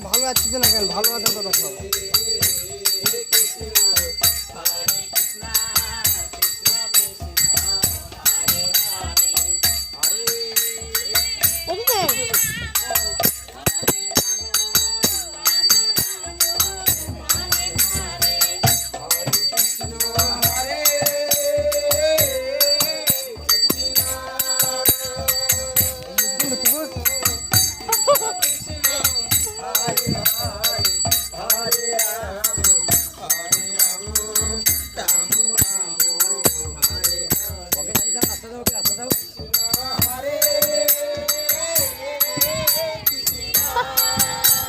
ভালো আসছে না কেন? ভালো আদার কথা সব।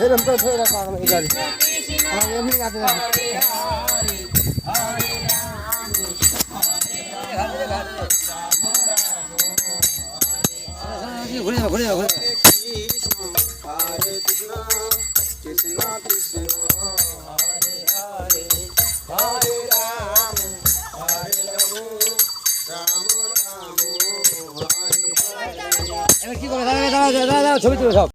এরকম তো ধরে রাখা এই গাড়ি এমনি গাছে ঘুরে যাবো ঘুরে যাবো কি করে দাঁড়া ছবি তুলে সব